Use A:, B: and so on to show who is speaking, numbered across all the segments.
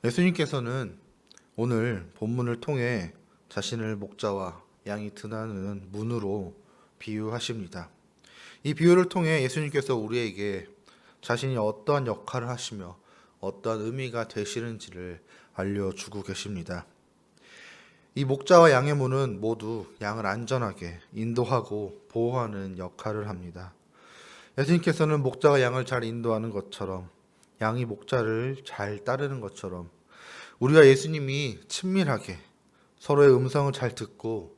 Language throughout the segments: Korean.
A: 예수님께서는 오늘 본문을 통해 자신을 목자와 양이 드나드는 문으로 비유하십니다. 이 비유를 통해 예수님께서 우리에게 자신이 어떠한 역할을 하시며 어떠한 의미가 되시는지를 알려주고 계십니다. 이 목자와 양의 문은 모두 양을 안전하게 인도하고 보호하는 역할을 합니다. 예수님께서는 목자가 양을 잘 인도하는 것처럼, 양이 목자를 잘 따르는 것처럼 우리와 예수님이 친밀하게 서로의 음성을 잘 듣고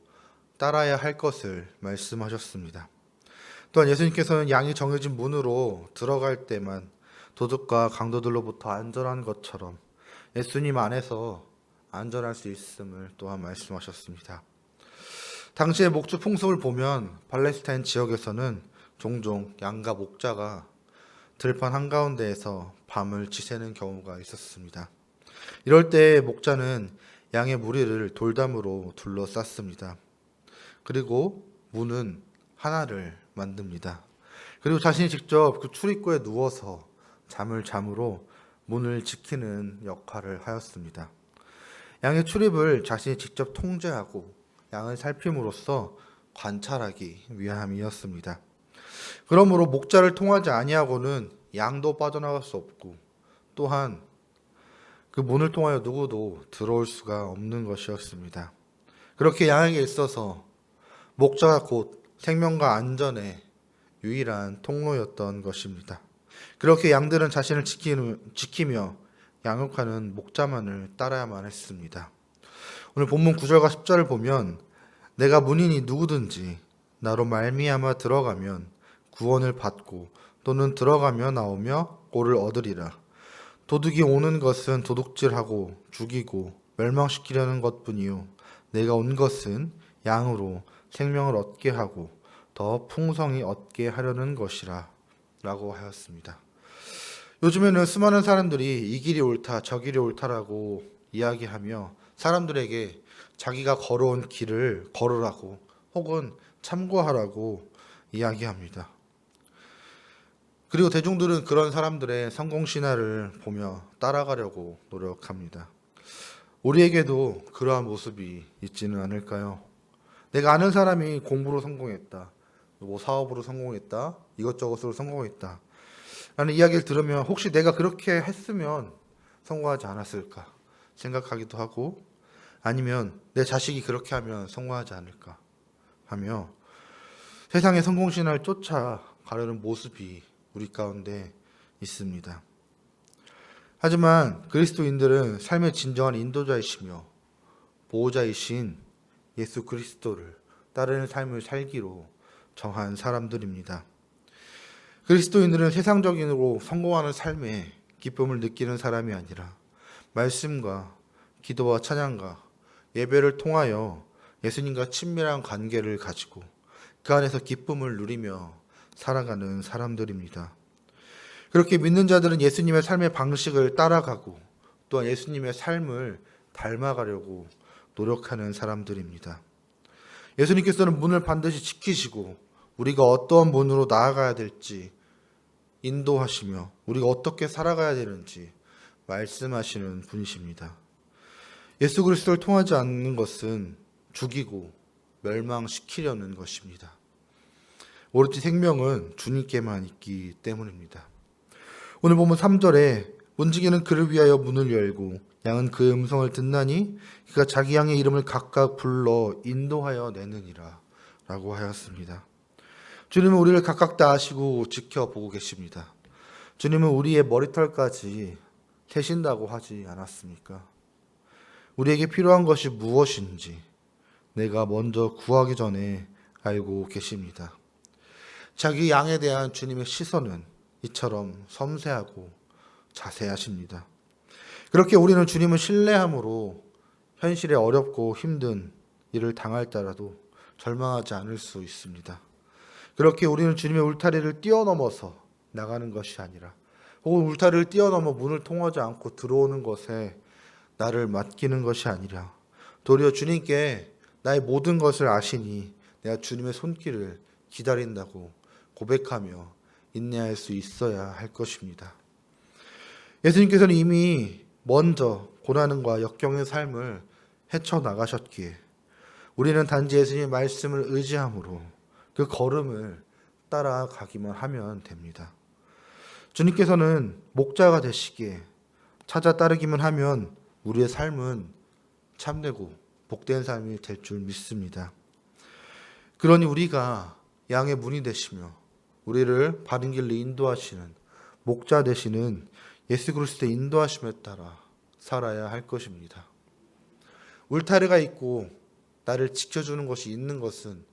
A: 따라야 할 것을 말씀하셨습니다. 또한 예수님께서는 양이 정해진 문으로 들어갈 때만 도둑과 강도들로부터 안전한 것처럼 예수님 안에서 안전할 수 있음을 또한 말씀하셨습니다. 당시의 목주 풍습을 보면 팔레스타인 지역에서는 종종 양과 목자가 들판 한가운데에서 밤을 지새는 경우가 있었습니다. 이럴 때 목자는 양의 무리를 돌담으로 둘러쌌습니다. 그리고 문은 하나를 만듭니다. 그리고 자신이 직접 그 출입구에 누워서 잠을 잠으로 문을 지키는 역할을 하였습니다. 양의 출입을 자신이 직접 통제하고 양을 살핌으로써 관찰하기 위함이었습니다. 그러므로 목자를 통하지 아니하고는 양도 빠져나갈 수 없고 또한 그 문을 통하여 누구도 들어올 수가 없는 것이었습니다. 그렇게 양에게 있어서 목자가 곧 생명과 안전의 유일한 통로였던 것입니다. 그렇게 양들은 자신을 지키며 양육하는 목자만을 따라야만 했습니다. 오늘 본문 9절과 10절을 보면 내가 문이니 누구든지 나로 말미암아 들어가면 구원을 받고 또는 들어가며 나오며 꼴을 얻으리라. 도둑이 오는 것은 도둑질하고 죽이고 멸망시키려는 것뿐이요 내가 온 것은 양으로 생명을 얻게 하고 더 풍성히 얻게 하려는 것이라 라고 하였습니다. 요즘에는 수많은 사람들이 이 길이 옳다 저 길이 옳다라고 이야기하며 사람들에게 자기가 걸어온 길을 걸으라고 혹은 참고하라고 이야기합니다. 그리고 대중들은 그런 사람들의 성공 신화를 보며 따라가려고 노력합니다. 우리에게도 그러한 모습이 있지는 않을까요? 내가 아는 사람이 공부로 성공했다, 사업으로 성공했다, 이것저것으로 성공했다 라는 이야기를 들으면 혹시 내가 그렇게 했으면 성공하지 않았을까 생각하기도 하고, 아니면 내 자식이 그렇게 하면 성공하지 않을까 하며 세상의 성공 신화를 쫓아가려는 모습이 우리 가운데 있습니다. 하지만 그리스도인들은 삶의 진정한 인도자이시며 보호자이신 예수 그리스도를 따르는 삶을 살기로 정한 사람들입니다. 그리스도인들은 세상적으로 성공하는 삶에 기쁨을 느끼는 사람이 아니라 말씀과 기도와 찬양과 예배를 통하여 예수님과 친밀한 관계를 가지고 그 안에서 기쁨을 누리며 살아가는 사람들입니다. 그렇게 믿는 자들은 예수님의 삶의 방식을 따라가고 또한 예수님의 삶을 닮아가려고 노력하는 사람들입니다. 예수님께서는 문을 반드시 지키시고 우리가 어떠한 문으로 나아가야 될지 인도하시며 우리가 어떻게 살아가야 되는지 말씀하시는 분이십니다. 예수 그리스도를 통하지 않는 것은 죽이고 멸망시키려는 것입니다. 오로지 생명은 주님께만 있기 때문입니다. 오늘 보면 3절에 문지기는 그를 위하여 문을 열고 양은 그 음성을 듣나니 그가 자기 양의 이름을 각각 불러 인도하여 내느니라 라고 하였습니다. 주님은 우리를 각각 다 아시고 지켜보고 계십니다. 주님은 우리의 머리털까지 세신다고 하지 않았습니까? 우리에게 필요한 것이 무엇인지 내가 먼저 구하기 전에 알고 계십니다. 자기 양에 대한 주님의 시선은 이처럼 섬세하고 자세하십니다. 그렇게 우리는 주님을 신뢰함으로 현실에 어렵고 힘든 일을 당할지라도 절망하지 않을 수 있습니다. 그렇게 우리는 주님의 울타리를 뛰어넘어서 나가는 것이 아니라, 혹은 울타리를 뛰어넘어 문을 통하지 않고 들어오는 것에 나를 맡기는 것이 아니라 도리어 주님께 나의 모든 것을 아시니 내가 주님의 손길을 기다린다고 고백하며 인내할 수 있어야 할 것입니다. 예수님께서는 이미 먼저 고난과 역경의 삶을 헤쳐나가셨기에 우리는 단지 예수님의 말씀을 의지함으로 그 걸음을 따라가기만 하면 됩니다. 주님께서는 목자가 되시기에 찾아 따르기만 하면 우리의 삶은 참되고 복된 삶이 될 줄 믿습니다. 그러니 우리가 양의 문이 되시며 우리를 바른 길로 인도하시는 목자 되시는 예수 그리스도의 인도하심에 따라 살아야 할 것입니다. 울타리가 있고 나를 지켜주는 것이 있는 것은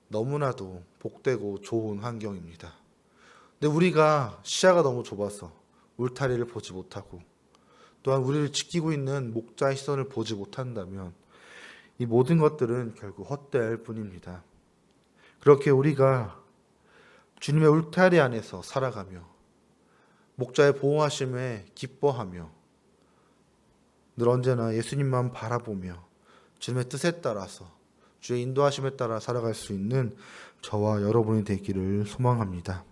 A: 너무나도 복되고 좋은 환경입니다. 근데 우리가 시야가 너무 좁아서 울타리를 보지 못하고 또한 우리를 지키고 있는 목자의 시선을 보지 못한다면 이 모든 것들은 결국 헛될 뿐입니다. 그렇게 우리가 주님의 울타리 안에서 살아가며 목자의 보호하심에 기뻐하며 늘 언제나 예수님만 바라보며 주님의 뜻에 따라서 주의 인도하심에 따라 살아갈 수 있는 저와 여러분이 되기를 소망합니다.